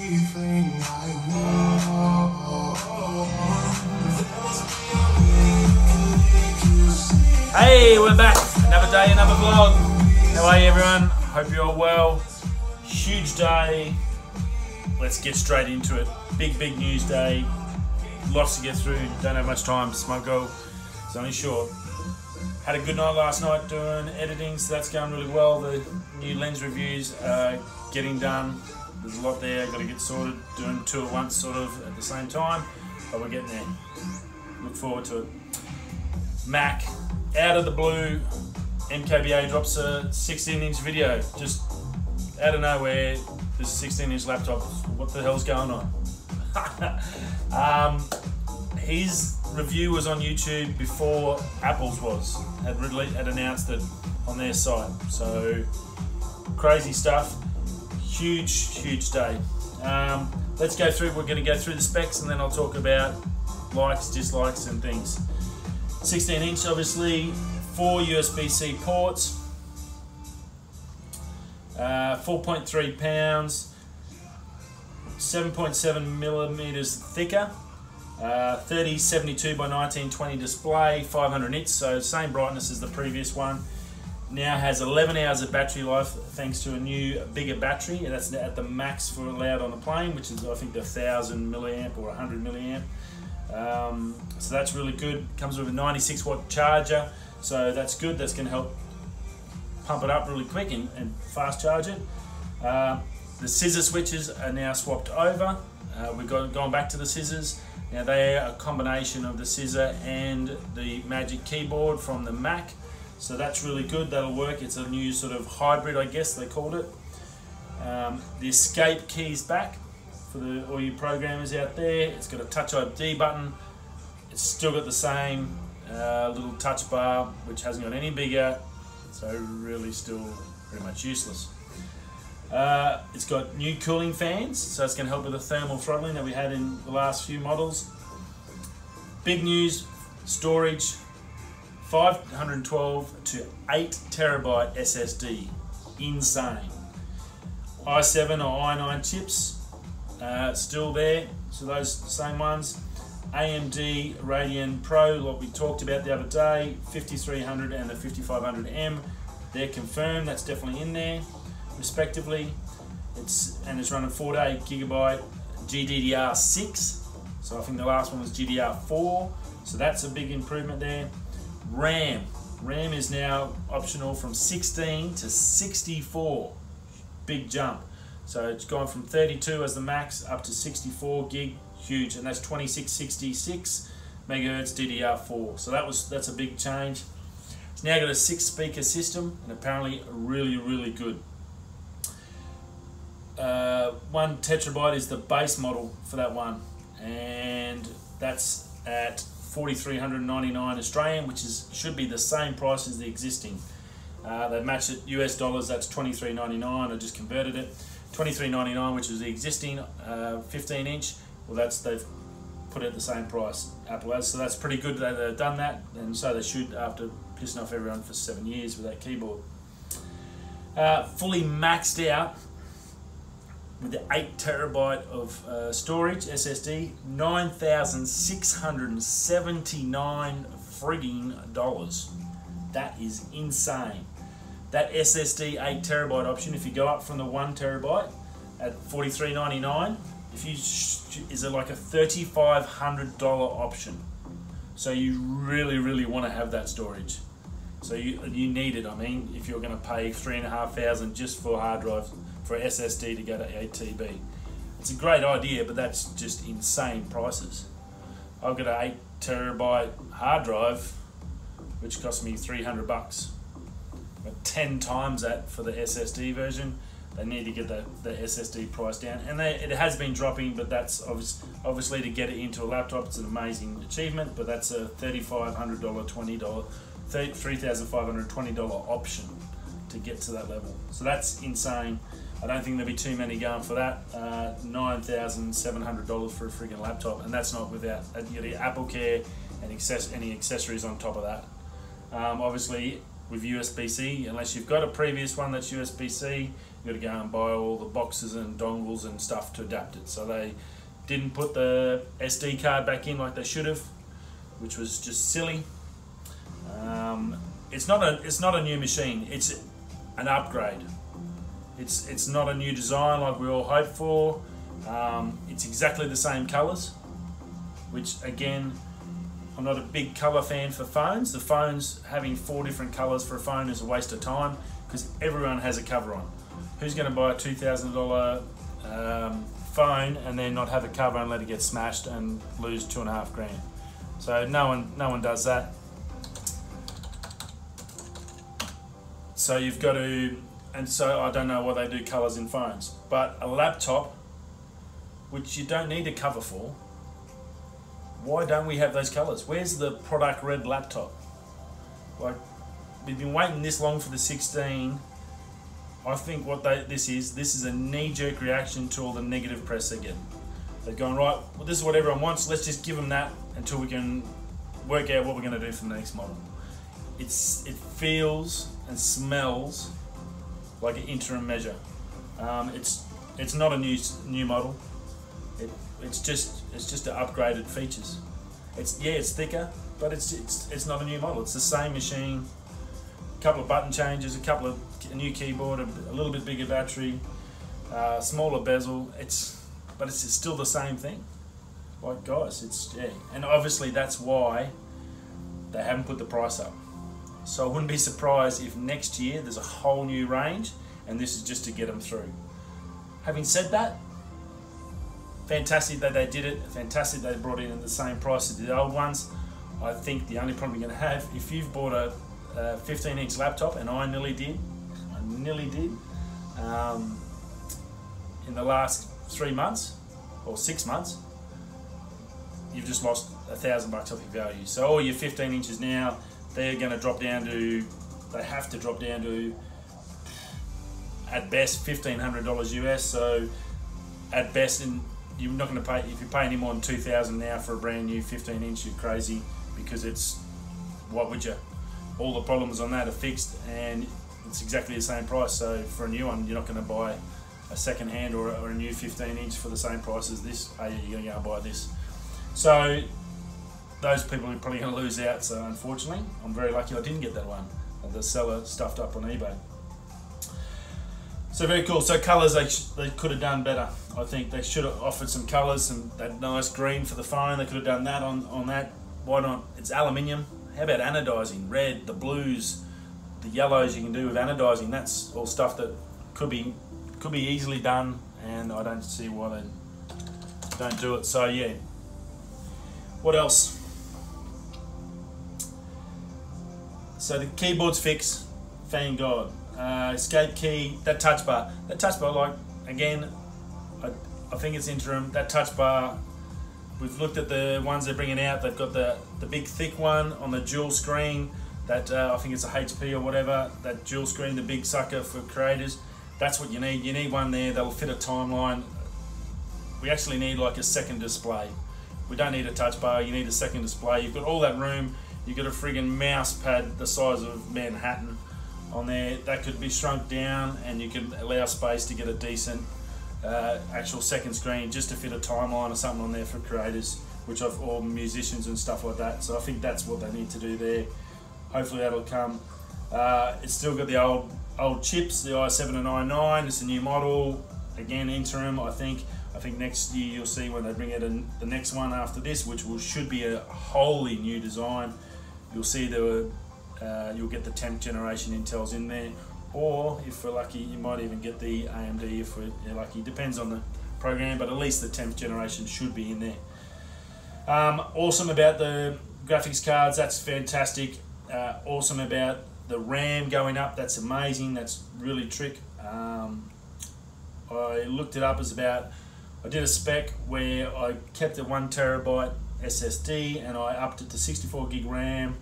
everything I want. Hey, we're back. Another day, another vlog. How are you, everyone? Hope you're all well. Huge day. Let's get straight into it. Big news day. Lots to get through. Don't have much time. Smoko. It's only short. Had a good night last night doing editing, so that's going really well. The new lens reviews are getting done. There's a lot there. Got to get sorted. Doing two at once, sort of at the same time, but we're getting there. Look forward to it. Mac, out of the blue, MKBHD drops a 16-inch video. Just out of nowhere, this 16-inch laptop. What the hell's going on? His review was on YouTube before Apple's was. Had announced it on their site. So crazy stuff. Huge day. Let's go through. We're going to go through the specs, and then I'll talk about likes, dislikes, and things. 16-inch, obviously, 4 USB-C ports, 4.3 pounds, 7.7 millimeters thicker, 3072 by 1920 display, 500 nits, so same brightness as the previous one. Now has 11 hours of battery life thanks to a new bigger battery, and that's at the max for allowed on the plane, which is I think the 1000 milliamp or 100 milliamp. So that's really good. Comes with a 96 watt charger, so that's good. That's going to help pump it up really quick and fast charge it. The scissor switches are now swapped over. We've gone back to the scissors. Now they are a combination of the scissor and the Magic Keyboard from the Mac, so that's really good. That'll work. It's a new sort of hybrid, I guess they called it. The escape key's back for all you programmers out there. It's got a Touch ID button. It's still got the same little touch bar, which hasn't got any bigger, so really still pretty much useless. It's got new cooling fans, so it's going to help with the thermal throttling that we had in the last few models. Big news, storage, 512 to 8 terabyte SSD, insane. i7 or i9 chips, still there, so those same ones. AMD Radeon Pro, like we talked about the other day, 5300 and the 5500M, they're confirmed, that's definitely in there, respectively. It's running 4 to 8 gigabyte GDDR6, so I think the last one was GDDR4, so that's a big improvement there. RAM is now optional from 16 to 64, big jump. So it's gone from 32 as the max up to 64 gig, huge, and that's 2666 megahertz DDR4. So that's a big change. It's now got a 6-speaker system, and apparently really good. 1 terabyte is the base model for that one, and that's at 4,399 Australian, which should be the same price as the existing. They matched it US dollars. That's 23.99. I just converted it. 23.99, which is the existing 15-inch. Well, they've put it at the same price, Apple has. So that's pretty good that they've done that, and so they should after pissing off everyone for 7 years with that keyboard. Fully maxed out with the 8 terabyte of storage SSD, $9,679 frigging dollars. That is insane. That SSD 8 terabyte option, if you go up from the 1 terabyte at $43.99, is it like a $3,500 option. So you really want to have that storage. So you need it. I mean, if you're going to pay $3,500 just for a hard drive for SSD to go to 8 TB, it's a great idea, but that's just insane prices. I've got an 8 terabyte hard drive, which cost me $300. But 10 times that for the SSD version. They need to get the SSD price down, and it has been dropping, but that's obviously to get it into a laptop. It's an amazing achievement, but that's a $3,500, $3,520 option to get to that level. So that's insane. I don't think there'll be too many going for that. $9,700 for a freaking laptop, and that's not without the Apple Care and any accessories on top of that. Obviously, with USB-C, unless you've got a previous one that's USB-C, you've got to go and buy all the boxes and dongles and stuff to adapt it. So they didn't put the SD card back in like they should have, which was just silly. It's not a new machine. It's an upgrade. It's not a new design like we all hoped for. It's exactly the same colours, which again, I'm not a big colour fan for phones. The phones having 4 different colours for a phone is a waste of time because everyone has a cover on. Who's going to buy a $2,000 phone and then not have a cover and let it get smashed and lose $2.5 grand? So no one does that. So you've got to, and so I don't know why they do colours in phones, but a laptop, which you don't need a cover for, why don't we have those colours? Where's the product red laptop? Like, we've been waiting this long for the 16. I think what this is a knee-jerk reaction to all the negative press they're getting. They're going, right, well, this is what everyone wants, let's just give them that until we can work out what we're going to do for the next model. It feels and smells like an interim measure. It's not a new model. It's just upgraded features. It's thicker, but it's not a new model. It's the same machine. A couple of button changes, a new keyboard, a little bit bigger battery, smaller bezel. But it's still the same thing. Like, guys, and obviously that's why they haven't put the price up. So I wouldn't be surprised if next year there's a whole new range, and this is just to get them through. Having said that, fantastic that they did it. Fantastic they brought in at the same price as the old ones. I think the only problem you're going to have, if you've bought a 15-inch laptop, and I nearly did, in the last 3 months or 6 months, you've just lost $1,000 off your value. So all your 15 inches now, they're going to drop down to, they have to drop down to, at best, $1,500 US. So at best, you're not going to pay, if you pay any more than $2,000 now for a brand new 15-inch, you're crazy, because it's, what would you? All the problems on that are fixed, and it's exactly the same price. So for a new one, you're not going to buy a second hand or a new 15-inch for the same price as this. Oh yeah, you're going to go and buy this. So those people are probably going to lose out. So unfortunately, I'm very lucky I didn't get that one. The seller stuffed up on eBay. So very cool. So colours, they could have done better. I think they should have offered some colours, that nice green for the phone. They could have done that on that. Why not? It's aluminium. How about anodizing? Red, the blues, the yellows you can do with anodizing. That's all stuff that could be easily done, and I don't see why they don't do it. So yeah. What else? So the keyboard's fixed, thank God. Escape key, that touch bar, like, again, I think it's interim. That touch bar, we've looked at the ones they're bringing out. They've got the big thick one on the dual screen, that I think it's a HP or whatever, that dual screen, the big sucker for creators. That's what you need. You need one there that'll fit a timeline. We actually need like a second display. We don't need a touch bar, you need a second display. You've got all that room, you've got a friggin' mouse pad the size of Manhattan on there. That could be shrunk down, and you can allow space to get a decent actual second screen just to fit a timeline or something on there for creators, or musicians and stuff like that. So I think that's what they need to do there. Hopefully that'll come. It's still got the old chips, the i7 and i9. It's a new model, again interim. I think next year you'll see when they bring out the next one after this, which should be a wholly new design. You'll see you'll get the 10th generation Intels in there, or if we're lucky, you might even get the AMD if we're lucky. Depends on the program, but at least the 10th generation should be in there. Awesome about the graphics cards, that's fantastic. Awesome about the RAM going up, that's amazing, that's really trick. I looked it up, I did a spec where I kept a 1 terabyte SSD and I upped it to 64 gig RAM.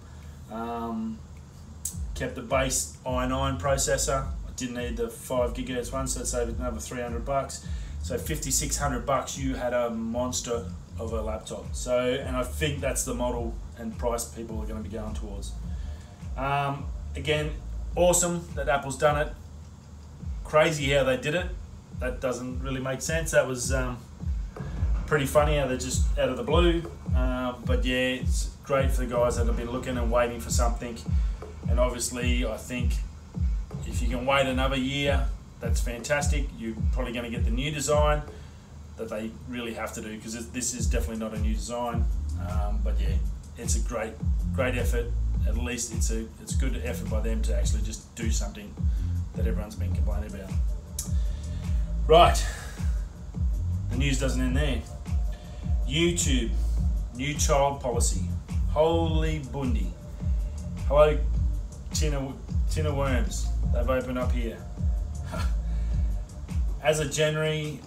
Kept the base i9 processor. I didn't need the 5 gigahertz one, so it saved another $300. So $5,600, you had a monster of a laptop. So, and I think that's the model and price people are going to be going towards. Again, awesome that Apple's done it. crazy how they did it. That doesn't really make sense. That was pretty funny how they're just out of the blue. But yeah, it's great for the guys that have been looking and waiting for something. And obviously, I think if you can wait another year, that's fantastic. You're probably going to get the new design that they really have to do, because this is definitely not a new design. But yeah, it's a great effort. At least it's a good effort by them to actually just do something that everyone's been complaining about. Right, the news doesn't end there. YouTube, new child policy. Holy bundy. Hello, Tina Worms. They've opened up here. As of January,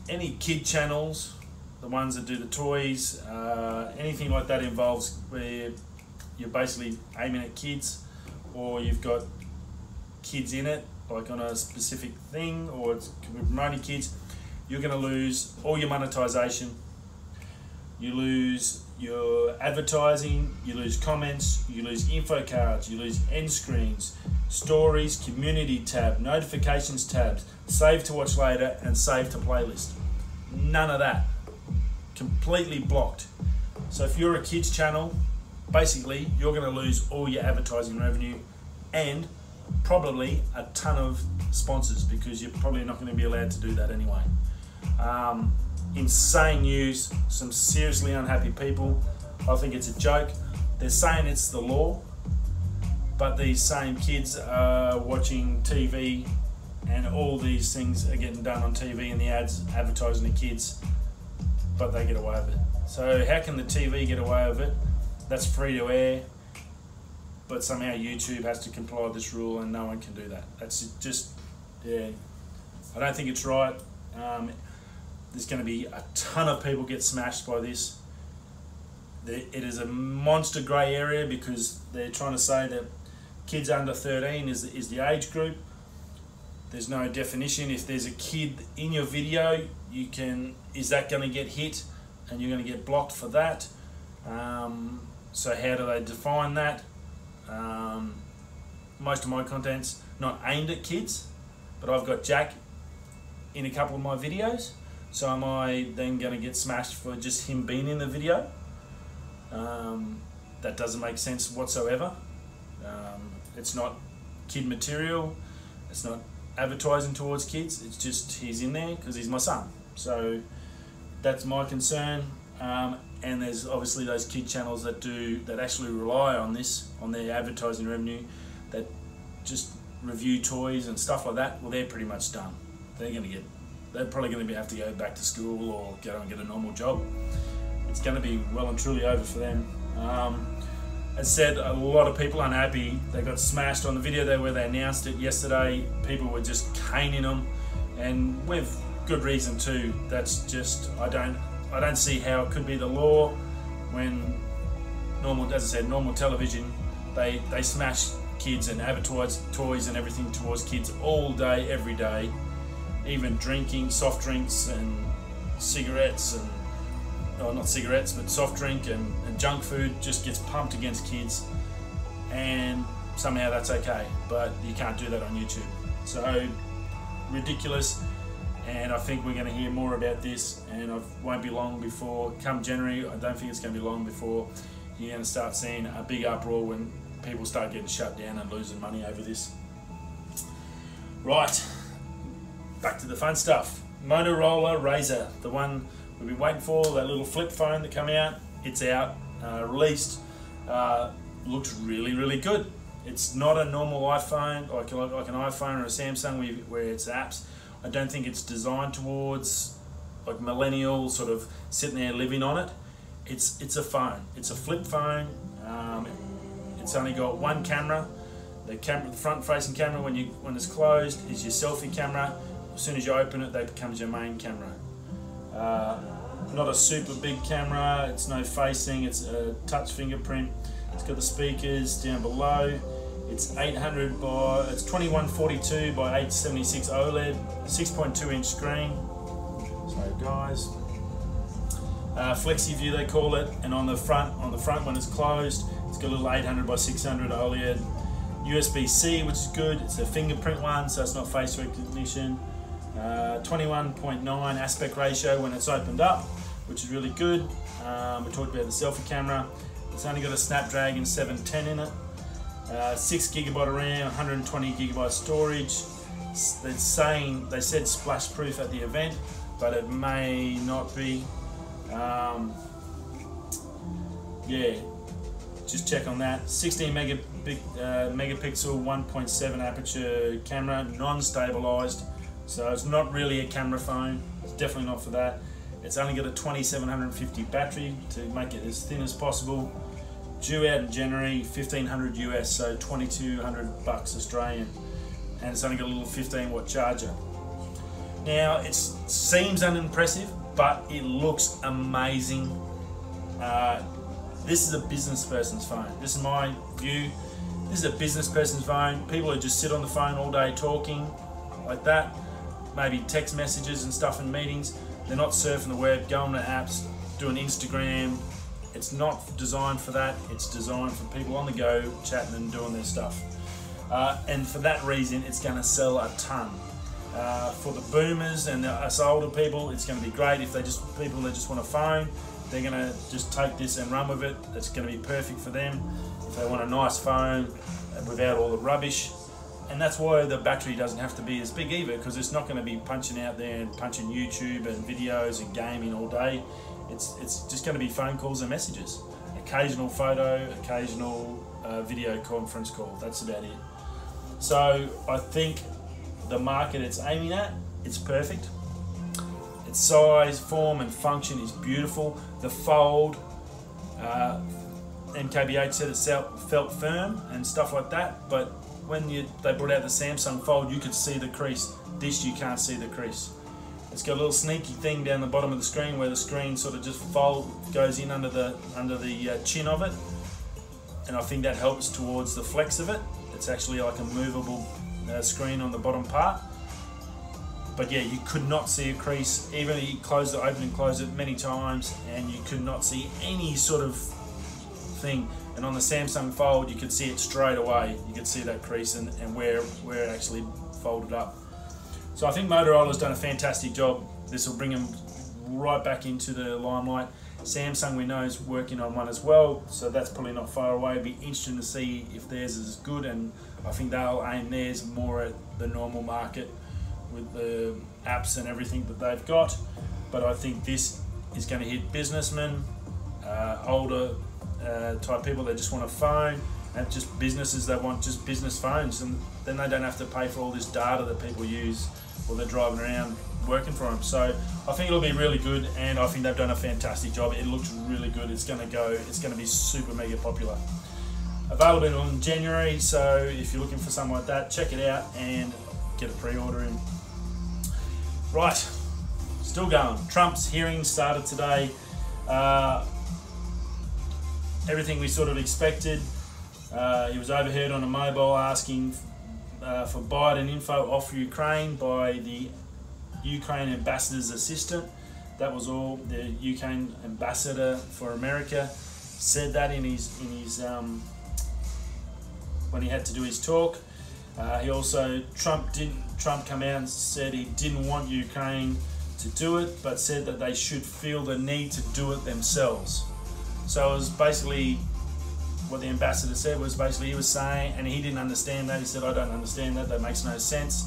any kid channels, the ones that do the toys, anything like that involves where you're basically aiming at kids, or you've got kids in it, like on a specific thing, or it's promoting kids, you're going to lose all your monetization. You lose your advertising, you lose comments, you lose info cards, you lose end screens, stories, community tab, notifications tabs, save to watch later, and save to playlist. None of that. Completely blocked. So if you're a kids channel, basically you're going to lose all your advertising revenue and probably a ton of sponsors, because you're probably not going to be allowed to do that anyway. Insane news, some seriously unhappy people. I think it's a joke. They're saying it's the law, but these same kids are watching TV and all these things are getting done on TV and the ads advertising the kids, but they get away with it. So how can the TV get away with it? That's free to air, but somehow YouTube has to comply with this rule and no one can do that. That's just, yeah, I don't think it's right. There's going to be a ton of people get smashed by this. It is a monster grey area, because they're trying to say that kids under 13 is the age group. There's no definition. If there's a kid in your video, is that going to get hit and you're going to get blocked for that? So how do they define that? Most of my content's not aimed at kids, but I've got Jack in a couple of my videos. So am I then going to get smashed for just him being in the video? That doesn't make sense whatsoever. It's not kid material. It's not advertising towards kids. It's just he's in there because he's my son. So that's my concern. And there's obviously those kid channels that actually rely on this, on their advertising revenue, that just review toys and stuff like that. Well, they're pretty much done. They're probably going to have to go back to school or go and get a normal job. It's going to be well and truly over for them. As said, a lot of people unhappy. They got smashed on the video there where they announced it yesterday. People were just caning them, and with good reason too. That's just, I don't see how it could be the law when normal, as I said, normal television, they smash kids and advertise toys and everything towards kids all day, every day. Even drinking, soft drinks and cigarettes, and not cigarettes, but soft drink and junk food just gets pumped against kids, and somehow that's okay, but you can't do that on YouTube. So ridiculous, and I think we're going to hear more about this, and it won't be long before, come January, I don't think it's going to be long before you're going to start seeing a big uproar when people start getting shut down and losing money over this. Right. Back to the fun stuff. Moto Razr, the one we've been waiting for, that little flip phone that come out. It's out, released. Looks really, really good. It's not a normal iPhone, like an iPhone or a Samsung where it's apps. I don't think it's designed towards like millennials sort of sitting there living on it. It's a phone. It's a flip phone. It's only got one camera. The front-facing camera when it's closed is your selfie camera. As soon as you open it, that becomes your main camera. Not a super big camera, it's no facing, it's a touch fingerprint. It's got the speakers down below. It's 2142 by 876 OLED, 6.2 inch screen. So guys, Flexi View they call it, and on the front when it's closed, it's got a little 800 by 600 OLED. USB-C, which is good. It's a fingerprint one, so it's not face recognition. 21.9 aspect ratio when it's opened up, which is really good. We talked about the selfie camera. It's only got a Snapdragon 710 in it. 6 GB of RAM, 120 GB storage. They said splash proof at the event, but it may not be. Yeah, just check on that. 16 megapixel 1.7 aperture camera, non-stabilized, so it's not really a camera phone. It's definitely not for that. It's only got a 2750 battery to make it as thin as possible. Due out in January, 1500 US, so 2200 bucks Australian, and it's only got a little 15-watt charger. Now it seems unimpressive, but it looks amazing. This is a business person's phone. This is my view. This is a business person's phone. People who just sit on the phone all day talking like that, maybe text messages and stuff in meetings. They're not surfing the web, going to apps, doing Instagram. It's not designed for that. It's designed for people on the go, chatting and doing their stuff. And for that reason, it's going to sell a ton. For the boomers and us older people, it's going to be great. If people that just want a phone, they're going to just take this and run with it. It's going to be perfect for them. If they want a nice phone without all the rubbish. And that's why the battery doesn't have to be as big either, because it's not going to be punching out there and punching YouTube and videos and gaming all day. It's just going to be phone calls and messages. Occasional photo, occasional video conference call. That's about it. So I think the market it's aiming at, it's perfect. Its size, form and function is beautiful. The fold, MKBHD said it felt firm and stuff like that, but when they brought out the Samsung Fold, you could see the crease. This, you can't see the crease. It's got a little sneaky thing down the bottom of the screen where the screen sort of just goes in under the chin of it, and I think that helps towards the flex of it. It's actually like a movable screen on the bottom part. But yeah, you could not see a crease. Even you close it, open and close it many times, and you could not see any sort of thing. And on the Samsung Fold, you could see it straight away. You could see that crease and where it actually folded up. So I think Motorola's done a fantastic job. This will bring them right back into the limelight. Samsung, we know, is working on one as well, so that's probably not far away. It'll be interesting to see if theirs is good, and I think they'll aim theirs more at the normal market with the apps and everything that they've got. But I think this is going to hit businessmen, older type people that just want a phone, and just businesses that want just business phones, and then they don't have to pay for all this data that people use while they're driving around working for them. So I think it'll be really good, and I think they've done a fantastic job. It looks really good. It's going to be super mega popular. Available in January, so if you're looking for something like that, check it out and get a pre-order in. Right, still going. Trump's hearing started today. Everything we sort of expected. He was overheard on a mobile asking for Biden info off Ukraine by the Ukraine ambassador's assistant. That was all. The Ukraine ambassador for America said that in his when he had to do his talk. He also Trump come out and said he didn't want Ukraine to do it, but said that they should feel the need to do it themselves. So it was basically what the ambassador said was basically he was saying, and he didn't understand that. He said, I don't understand that. That makes no sense.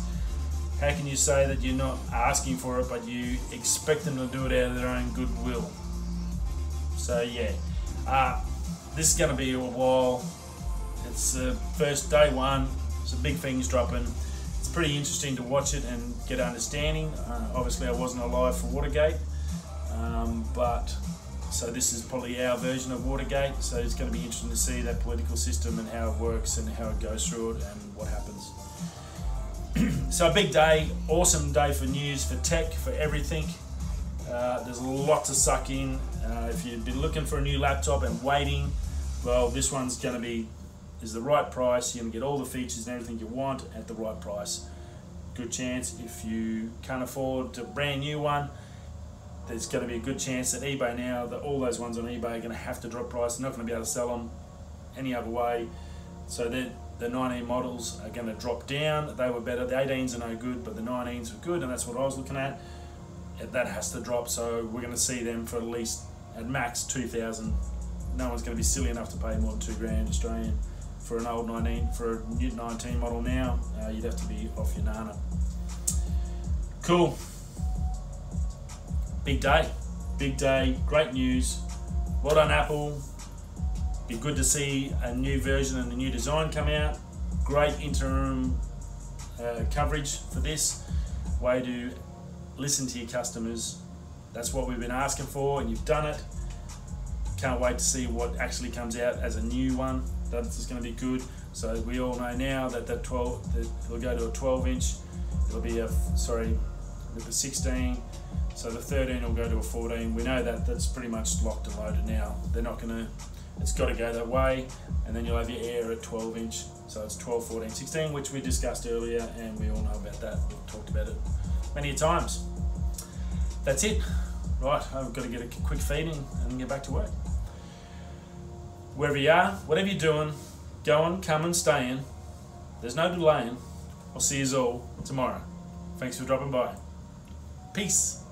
How can you say that you're not asking for it, but you expect them to do it out of their own goodwill? So yeah, this is going to be a while. It's the first day one. So big things dropping. It's pretty interesting to watch it and get an understanding. Obviously, I wasn't alive for Watergate, but so this is probably our version of Watergate. So it's going to be interesting to see that political system and how it works and how it goes through it and what happens. So a big day, awesome day for news, for tech, for everything. There's a lot to suck in. If you've been looking for a new laptop and waiting, well, this one's going to be is the right price. You're going to get all the features and everything you want at the right price. Good chance if you can't afford a brand new one, there's going to be a good chance that eBay now, that all those ones on eBay are going to have to drop price. They're not going to be able to sell them any other way. So the 19 models are going to drop down. They were better. The 18s are no good, but the 19s were good, and that's what I was looking at. That has to drop, so we're going to see them for at least, at max, 2,000. No one's going to be silly enough to pay more than $2,000 Australian for an old 19, for a new 19 model now. You'd have to be off your nana. Cool. Big day, great news. Well done, Apple. Be good to see a new version and a new design come out. Great interim coverage for this. Way to listen to your customers. That's what we've been asking for, and you've done it. Can't wait to see what actually comes out as a new one. That's going to be good. So we all know now that it'll go to a 12-inch. It'll be with the 16. So the 13 will go to a 14. We know that that's pretty much locked and loaded now. They're not going to. It's got to go that way, and then you'll have your Air at 12-inch. So it's 12, 14, 16, which we discussed earlier, and we all know about that. We've talked about it many times. That's it. Right, I've got to get a quick feeding and then get back to work. Wherever you are, whatever you're doing, go on, come and stay in. There's no delaying. I'll see you all tomorrow. Thanks for dropping by. Peace.